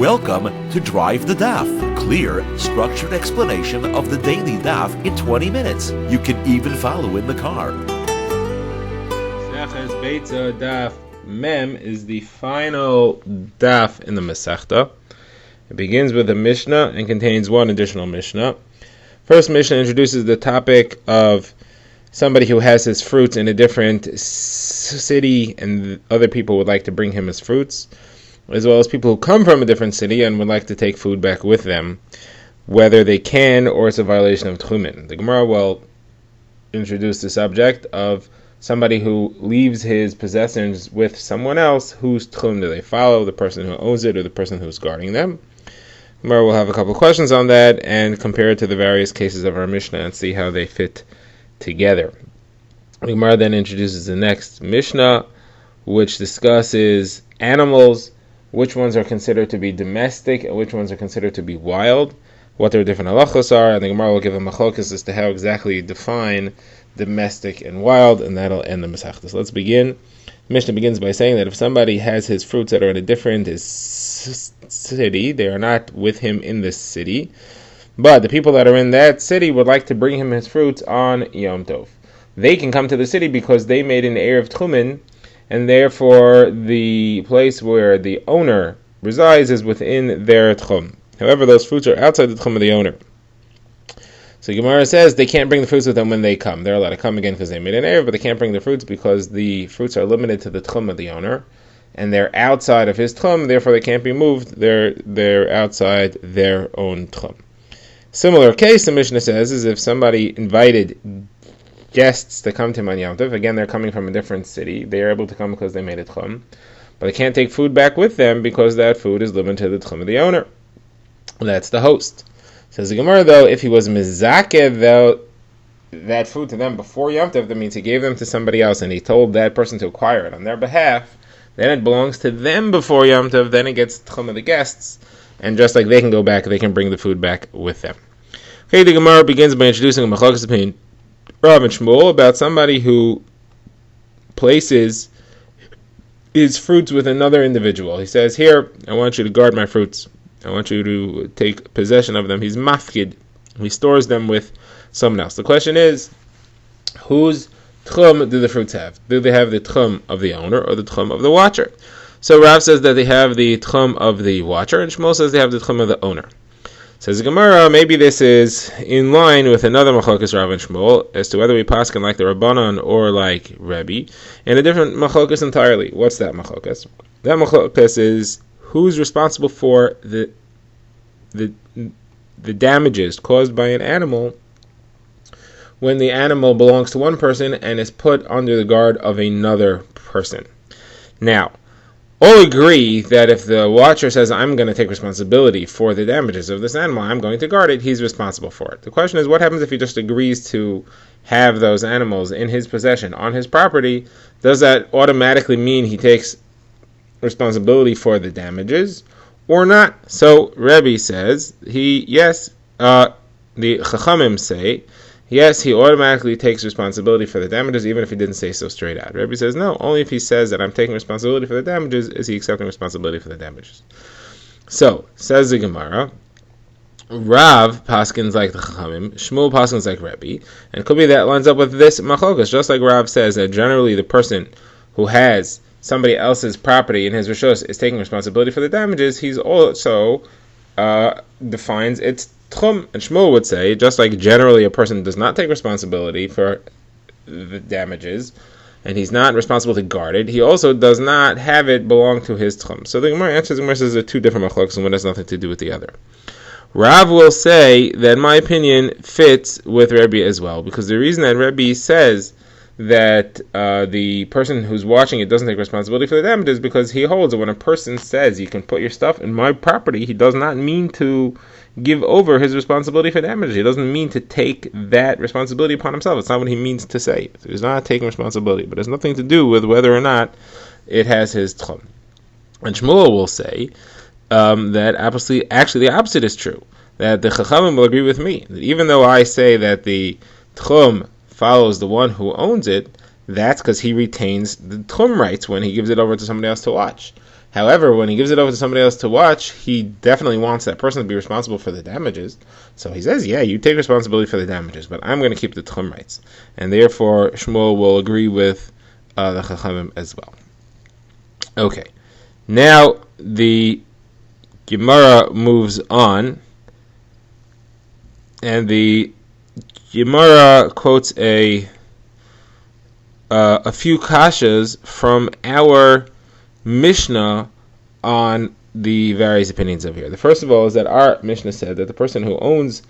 Welcome to Drive the Daf. Clear, structured explanation of the daily daf in 20 minutes. You can even follow in the car. Beitzah Daf Mem is the final daf in the Masechta. It begins with a Mishnah and contains one additional Mishnah. First Mishnah introduces the topic of somebody who has his fruits in a different city and other people would like to bring him his fruits, as well as people who come from a different city and would like to take food back with them, whether they can or it's a violation of Tchumen. The Gemara will introduce the subject of somebody who leaves his possessions with someone else. Whose Tchum do they follow, the person who owns it or the person who's guarding them? Gemara will have a couple of questions on that and compare it to the various cases of our Mishnah and see how they fit together. The Gemara then introduces the next Mishnah, which discusses animals, which ones are considered to be domestic and which ones are considered to be wild, what their different halachos are, and the Gemara will give a machlokes as to how exactly you define domestic and wild, and that'll end the Masechta. So let's begin. The Mishnah begins by saying that if somebody has his fruits that are in a different city, they are not with him in this city, but the people that are in that city would like to bring him his fruits on Yom Tov. They can come to the city because they made an Erev Tchumen, and therefore the place where the owner resides is within their tchum. However, those fruits are outside the tchum of the owner. So Gemara says they can't bring the fruits with them when they come. They're allowed to come again because they made an error, but they can't bring the fruits because the fruits are limited to the tchum of the owner, and they're outside of his tchum, therefore they can't be moved. They're outside their own tchum. Similar case, the Mishnah says, is if somebody invited guests to come to him on Yom Tov. Again, they're coming from a different city. They are able to come because they made a tchum, but they can't take food back with them because that food is limited to the tchum of the owner. That's the host. Says the Gemara, though, if he was mizakeh though that food to them before Yom Tov, that means he gave them to somebody else and he told that person to acquire it on their behalf, then it belongs to them before Yom Tov, then it gets tchum of the guests, and just like they can go back, they can bring the food back with them. Okay, the Gemara begins by introducing a machlokes opinion Rav and Shmuel about somebody who places his fruits with another individual. He says, here, I want you to guard my fruits. I want you to take possession of them. He's mafkid. He stores them with someone else. The question is, whose tchum do the fruits have? Do they have the tchum of the owner or the tchum of the watcher? So Rav says that they have the tchum of the watcher, and Shmuel says they have the tchum of the owner. Says the Gemara, maybe this is in line with another machlokes Rav and Shmuel as to whether we paskin like the Rabbanan or like Rebbe, and a different machlokes entirely. What's that machlokes? That machlokes is who's responsible for the damages caused by an animal when the animal belongs to one person and is put under the guard of another person. Now, all agree that if the watcher says, I'm going to take responsibility for the damages of this animal, I'm going to guard it, he's responsible for it. The question is, what happens if he just agrees to have those animals in his possession, on his property? Does that automatically mean he takes responsibility for the damages, or not? So, Rebbe says, the Chachamim say, yes, he automatically takes responsibility for the damages, even if he didn't say so straight out. Rebbe says, no, only if he says that I'm taking responsibility for the damages is he accepting responsibility for the damages. So, says the Gemara, Rav paskins like the Chachamim, Shmuel paskins like Rebbe, and it could be that lines up with this machlokes, just like Rav says that generally the person who has somebody else's property in his rishos is taking responsibility for the damages, he's also defines its tchum. And Shmuel would say, just like generally a person does not take responsibility for the damages, and he's not responsible to guard it, he also does not have it belong to his tchum. So the Gemara answers, the Gemara says there are two different machlokes, and one has nothing to do with the other. Rav will say that my opinion fits with Rebbe as well, because the reason that Rebbe says that the person who's watching it doesn't take responsibility for the damages because he holds that when a person says you can put your stuff in my property, he does not mean to give over his responsibility for damages. He doesn't mean to take that responsibility upon himself. It's not what he means to say. He's not taking responsibility, but it has nothing to do with whether or not it has his tchum. And Shmuel will say that actually the opposite is true, that the Chachamim will agree with me, that even though I say that the tchum follows the one who owns it, that's because he retains the tchum rights when he gives it over to somebody else to watch. However, when he gives it over to somebody else to watch, he definitely wants that person to be responsible for the damages. So he says, yeah, you take responsibility for the damages, but I'm going to keep the tchum rights. And therefore, Shmuel will agree with the Chachamim as well. Okay. Now, the Gemara moves on, and the Gemara quotes a few kashas from our Mishnah on the various opinions over here. The first of all is that our Mishnah said that the person who owns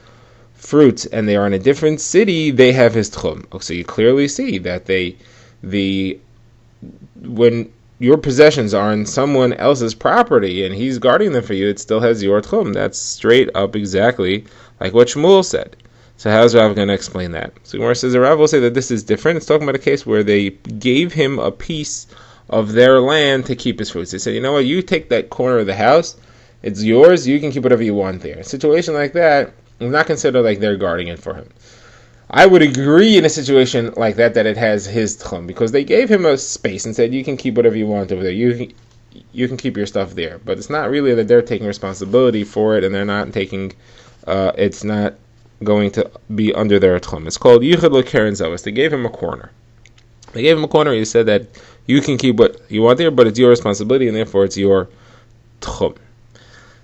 fruits and they are in a different city, they have his tchum. So you clearly see that when your possessions are in someone else's property and he's guarding them for you, it still has your tchum. That's straight up exactly like what Shmuel said. So how's Rav going to explain that? So Gemara says, Rav will say that this is different. It's talking about a case where they gave him a piece of their land to keep his fruits. They said, you know what, you take that corner of the house, it's yours, you can keep whatever you want there. A situation like that is not considered like they're guarding it for him. I would agree in a situation like that it has his tchum, because they gave him a space and said, you can keep whatever you want over there, you can keep your stuff there. But it's not really that they're taking responsibility for it, and they're not taking, it's not going to be under their tchum. It's called yichud lo keren zavos. They gave him a corner. He said that you can keep what you want there, but it's your responsibility, and therefore it's your tchum.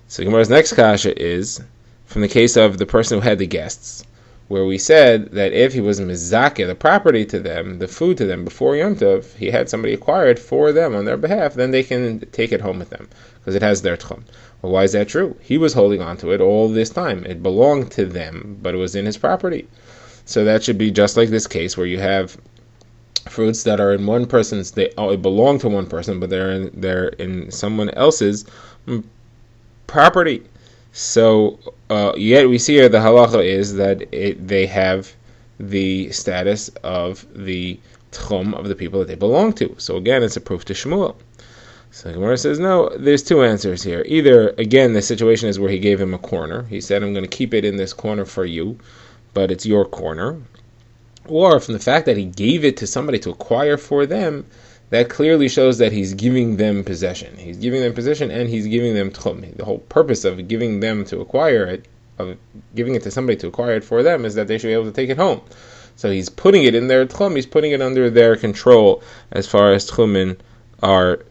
So Gemara's next kasha is from the case of the person who had the guests, where we said that if he was mizakeh, the property to them, the food to them before Yom Tov, he had somebody acquire it for them on their behalf, then they can take it home with them, because it has their tchum. Well, why is that true? He was holding on to it all this time. It belonged to them, but it was in his property. So that should be just like this case where you have fruits that are in one person's, they belong to one person, but they're in someone else's property. So yet we see here the halacha is that they have the status of the tchum of the people that they belong to. So again, it's a proof to Shmuel. So Gemara says, no, there's two answers here. Either, again, the situation is where he gave him a corner. He said, I'm going to keep it in this corner for you, but it's your corner. Or from the fact that he gave it to somebody to acquire for them, that clearly shows that he's giving them possession. He's giving them possession and he's giving them tchum. The whole purpose of giving them to acquire it, of giving it to somebody to acquire it for them, is that they should be able to take it home. So he's putting it in their tchum, he's putting it under their control as far as tchumin are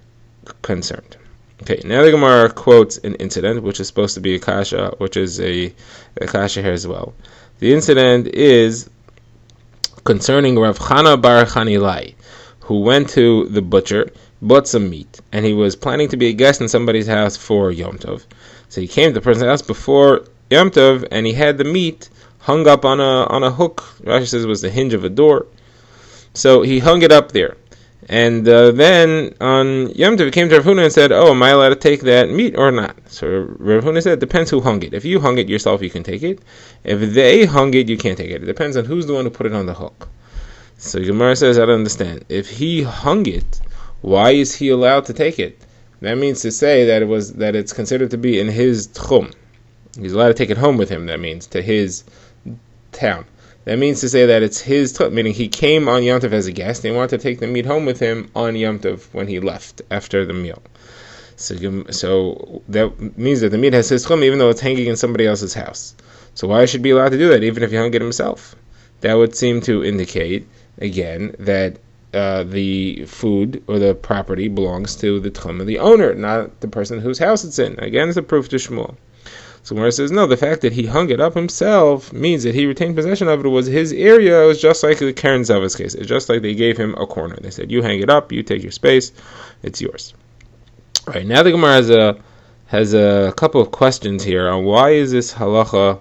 concerned. Okay, now the Gemara quotes an incident, which is supposed to be a kasha, which is a kasha here as well. The incident is concerning Rav Chana bar Chanilai, who went to the butcher, bought some meat, and he was planning to be a guest in somebody's house for Yom Tov. So he came to the person's house before Yom Tov, and he had the meat hung up on a hook. Rashi says it was the hinge of a door. So he hung it up there. And then on Yom Tov, he came to Rav Huna and said, oh, am I allowed to take that meat or not? So Rav Huna said, it depends who hung it. If you hung it yourself, you can take it. If they hung it, you can't take it. It depends on who's the one who put it on the hook. So Gemara says, I don't understand. If he hung it, why is he allowed to take it? That means to say that it's considered to be in his tchum. He's allowed to take it home with him, that means, to his town. That means to say that it's his tchum, meaning he came on Yom Tov as a guest, and he wanted to take the meat home with him on Yom Tov when he left after the meal. So that means that the meat has his tchum, even though it's hanging in somebody else's house. So why should he be allowed to do that, even if he hung it himself? That would seem to indicate, again, that the food or the property belongs to the tchum of the owner, not the person whose house it's in. Again, it's a proof to Shmuel. So Gemara says, no, the fact that he hung it up himself means that he retained possession of it. It was his area. It was just like the Keren Zava's case. It's just like they gave him a corner. They said, you hang it up, you take your space, it's yours. All right, now the Gemara has a couple of questions here on why is this halacha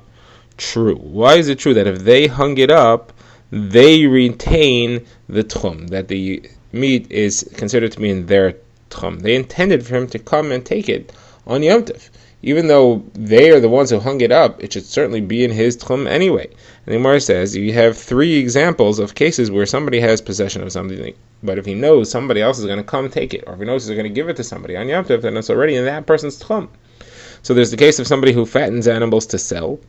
true? Why is it true that if they hung it up, they retain the tchum, that the meat is considered to be in their tchum? They intended for him to come and take it on Yom Tov. Even though they are the ones who hung it up, it should certainly be in his tchum anyway. And the Gemara says, you have 3 examples of cases where somebody has possession of something, but if he knows somebody else is going to come take it, or if he knows he's going to give it to somebody on Yom Tov, then it's already in that person's tchum. So there's the case of somebody who fattens animals to sell,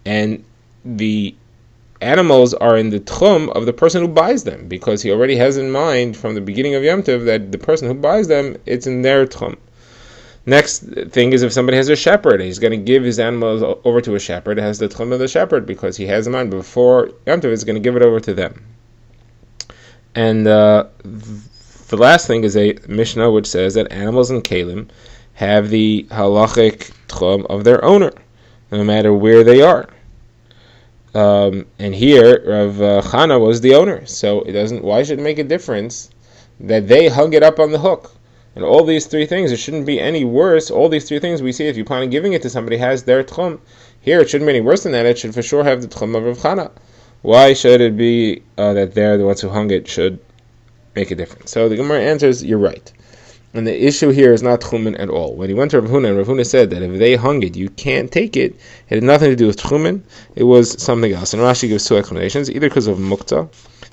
and the animals are in the tchum of the person who buys them, because he already has in mind from the beginning of Yom Tov that the person who buys them, it's in their tchum. Next thing is if somebody has a shepherd, he's going to give his animals over to a shepherd. It has the tchum of the shepherd because he has in mind before Yom Tov, he's going to give it over to them. And the last thing is a Mishnah which says that animals and kalim have the halachic tchum of their owner, no matter where they are. And here, Rav Chana was the owner, so it doesn't. Why should it make a difference that they hung it up on the hook? And all these three things, it shouldn't be any worse. All these three things we see, if you plan on giving it to somebody, has their tchum. Here, it shouldn't be any worse than that. It should for sure have the tchum of Rav Chana. Why should it be that they're the ones who hung it should make a difference? So the Gemara answers, you're right. And the issue here is not tchumen at all. When he went to Rav Huna, and Rav Huna said that if they hung it, you can't take it. It had nothing to do with tchumen. It was something else. And Rashi gives two explanations, either because of mukta,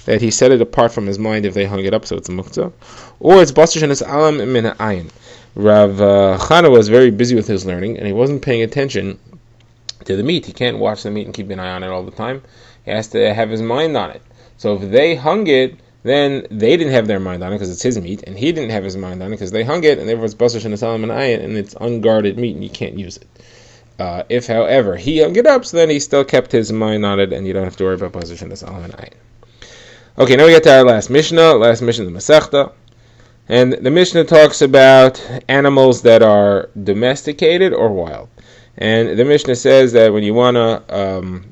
that he set it apart from his mind if they hung it up, so it's a mukta, or it's basar shenas alam min ha'ayin. Rav Chana was very busy with his learning, and he wasn't paying attention to the meat. He can't watch the meat and keep an eye on it all the time. He has to have his mind on it. So if they hung it, then they didn't have their mind on it because it's his meat, and he didn't have his mind on it because they hung it, and therefore it's basar shenas alam min ha'ayin, and it's unguarded meat, and you can't use it. If, however, he hung it up, so then he still kept his mind on it, and you don't have to worry about basar shenas alam min ha'ayin. Okay, now we get to our last Mishnah, the Masechta. And the Mishnah talks about animals that are domesticated or wild. And the Mishnah says that when you want to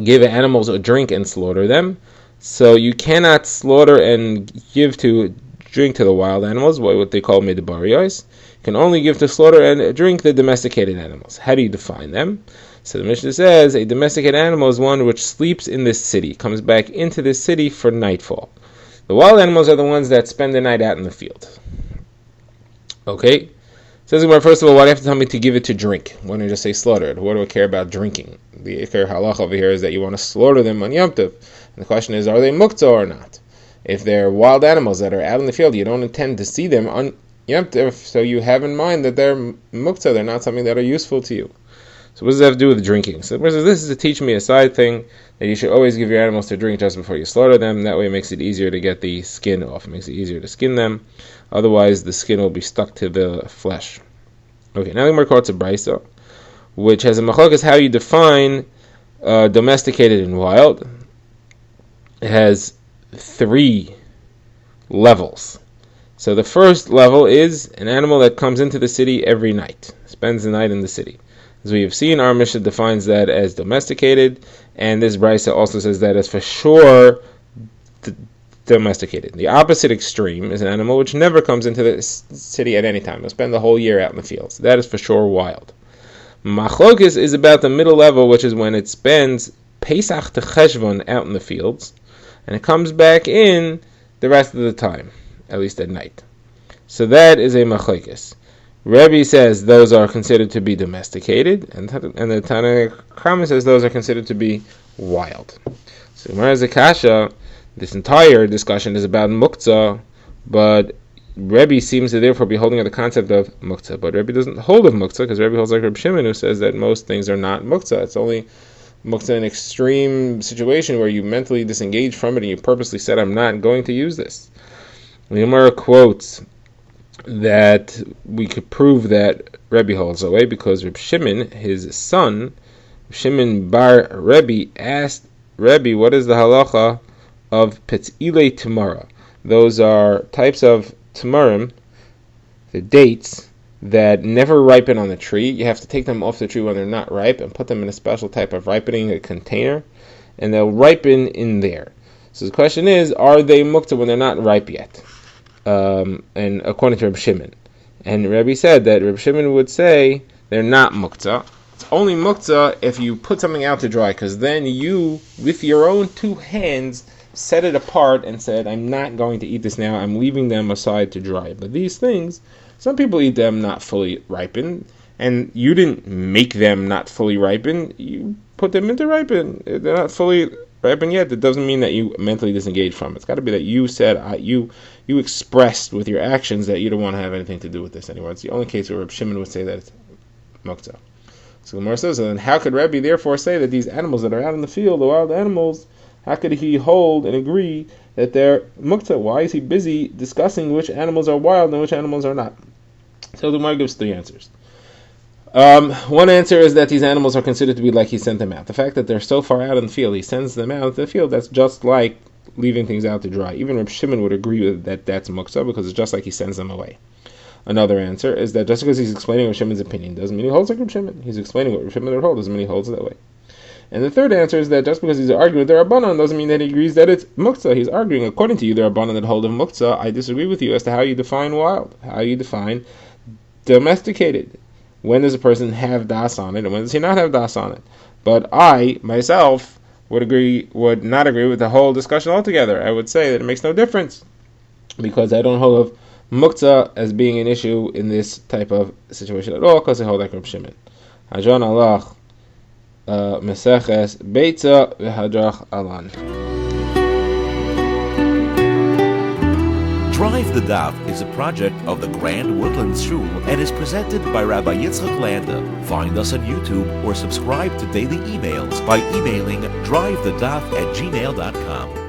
give animals a drink and slaughter them, so you cannot slaughter and give to drink to the wild animals, what they call midbariyos. You can only give to slaughter and drink the domesticated animals. How do you define them? So the Mishnah says a domesticated animal is one which sleeps in this city, comes back into this city for nightfall. The wild animals are the ones that spend the night out in the field. Okay? Says, first of all, why do you have to tell me to give it to drink? Why don't you just say slaughtered? What do I care about drinking? The ikar halach over here is that you want to slaughter them on Yom Tov. And the question is, are they muktzah or not? If they're wild animals that are out in the field, you don't intend to see them on Yom Tov, so you have in mind that they're muktzah, they're not something that are useful to you. So what does that have to do with drinking? So this is to teach me a side thing, that you should always give your animals to drink just before you slaughter them. That way it makes it easier to get the skin off. It makes it easier to skin them. Otherwise, the skin will be stuck to the flesh. Okay, now we're called to Beitzah, which has a machlokes how you define domesticated and wild. It has 3 levels. So the first level is an animal that comes into the city every night, spends the night in the city. As we have seen, our Mishnah defines that as domesticated, and this Beitzah also says that as for sure domesticated. The opposite extreme is an animal which never comes into the city at any time. It'll spend the whole year out in the fields. That is for sure wild. Machlokes is about the middle level, which is when it spends Pesach to Cheshvan out in the fields, and it comes back in the rest of the time, at least at night. So that is a machlokes. Rebbe says those are considered to be domesticated, and the Tanna Kama says those are considered to be wild. So whereas the Kasha, this entire discussion is about muktzah, but Rebbe seems to therefore be holding at the concept of muktzah. But Rebbe doesn't hold of muktzah, because Rebbe holds like Reb Shimon, who says that most things are not muktzah. It's only muktzah in an extreme situation where you mentally disengage from it and you purposely said, I'm not going to use this. The Gemara quotes that we could prove that Rebbe holds away because Reb Shimon, his son, Shimon bar Rebbe, asked Rebbe, what is the halacha of petzile tamara? Those are types of tamarim, the dates, that never ripen on the tree. You have to take them off the tree when they're not ripe and put them in a special type of ripening, a container, and they'll ripen in there. So the question is, are they muktzah when they're not ripe yet? And according to Reb Shimon. And Rebbe said that Reb Shimon would say they're not muktzah. It's only muktzah if you put something out to dry, because then you, with your own 2 hands, set it apart and said, I'm not going to eat this now, I'm leaving them aside to dry. But these things, some people eat them not fully ripened, and you didn't make them not fully ripened, you put them into ripen. They're not fully ripened yet. That doesn't mean that you mentally disengage from it. It's got to be that you said, you expressed with your actions that you don't want to have anything to do with this anymore. It's the only case where Reb Shimon would say that it's muktzah. So the Gemara says, then how could Rebbe therefore say that these animals that are out in the field, the wild animals, how could he hold and agree that they're muktzah? Why is he busy discussing which animals are wild and which animals are not? So the Gemara gives three answers. One answer is that these animals are considered to be like he sent them out. The fact that they're so far out in the field, he sends them out to the field, that's just like leaving things out to dry. Even Reb Shimon would agree with that that's muktzah, because it's just like he sends them away. Another answer is that just because he's explaining Reb Shimon's opinion doesn't mean he holds like Reb Shimon. He's explaining what Reb Shimon would hold, doesn't mean he holds that way. And the third answer is that just because he's arguing with the Rabbanan doesn't mean that he agrees that it's muktzah. He's arguing, according to you, the Rabbanan that hold of muktzah, I disagree with you as to how you define wild, how you define domesticated. When does a person have das on it, and when does he not have das on it? But I, myself, would not agree with the whole discussion altogether. I would say that it makes no difference, because I don't hold of muktzah as being an issue in this type of situation at all, because I hold like Reb Shimon. Hajon alach meseches Beitzah v'hadrach alan. Drive the Daf is a project of the Grand Woodlands Shul and is presented by Rabbi Yitzchak Landa. Find us on YouTube or subscribe to daily emails by emailing drivethedaf@gmail.com.